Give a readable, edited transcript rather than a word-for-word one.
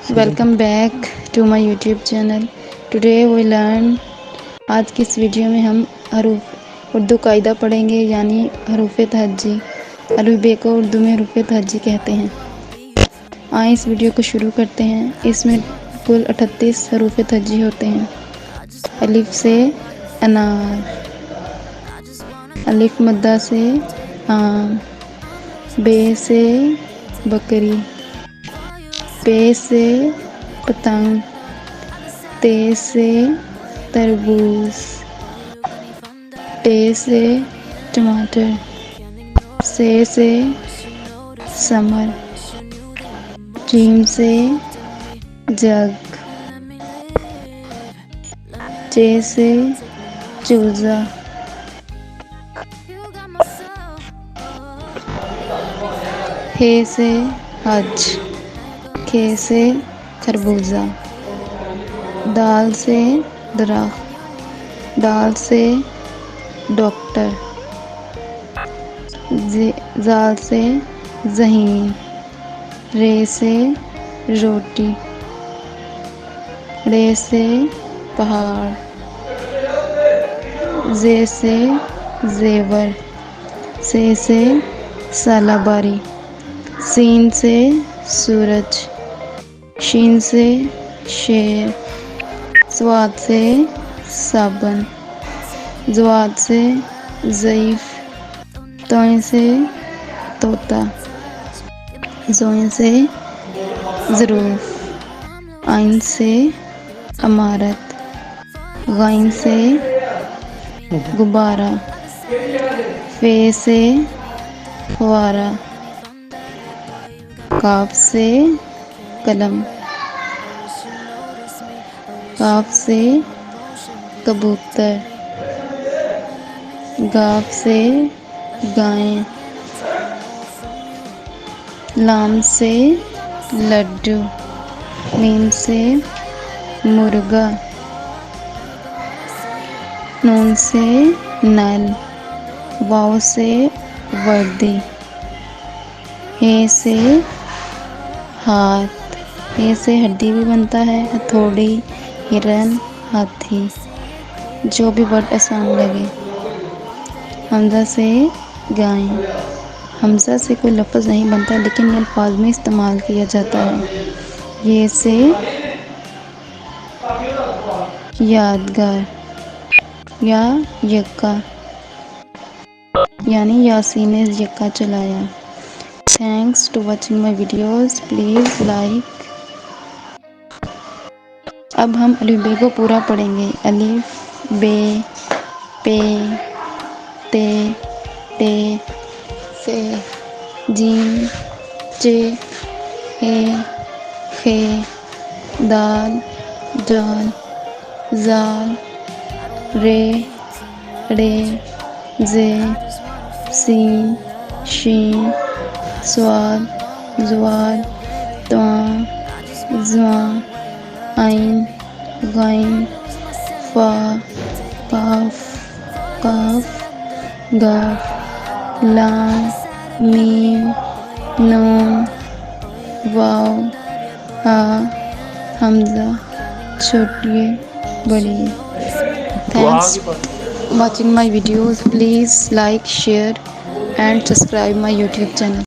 Welcome back to my YouTube channel. Today we learn. آج کی اس video میں ہم حروف اردو قاعدہ پڑھیں گے، یعنی حروف تہجی. الف ب کو اردو میں حروف تہجی کہتے ہیں. آئیں اس ویڈیو کو شروع کرتے ہیں. اس میں کل 38 حروف تہجی ہوتے ہیں. الف سے انار، الف مدہ سے آم، ب سے بکری، پ سے پتنگ، ت سے تربوز، ٹ سے ٹماٹر، س سے سمر، ج سے جگ، ج سے چوزا، ح سے حج، کھ سے خربوزہ، دال سے درخت، ڈال سے ڈاکٹر، زال سے ذہین، ر سے روٹی، ڑ سے پہاڑ، ز سے زیور، س سے سالہ باری، س سے سورج، ش سے شیر، ص سے صابن، ض سے ضعیف، ط سے طوطا، ظ سے ظروف، ع سے عمارت، غ سے غبارہ، ف سے فوارہ، ق سے قلم، ق سے کبوتر، گ سے گائیں، ل سے لڈو، م سے مرغا، ن سے نل، و سے وردی، ہ سے ہاتھ، ہ سے ہڈی بھی بنتا ہے، ہتھوڑی، ہرن، ہاتھی، جو بھی ورڈ آسان لگے. حمزہ سے گائیں. حمزہ سے کوئی لفظ نہیں بنتا، لیکن یہ الفاظ میں استعمال کیا جاتا ہے. یہ سے یادگار یا یکا، یعنی یاسین نے یکا چلایا. Thanks to watching my videos. Please like. اب ہم الف ب کو پورا پڑھیں گے. الف ب پ ت ٹ ث ج چ ح خ دال ذال ذال ر ڑ ز س ش ص ض ط ظ ع غ ف ق ق گ ل م ن و ہ حمزہ چھوٹیے بڑی. Thanks for watching my videos. Please like, share and subscribe my YouTube channel.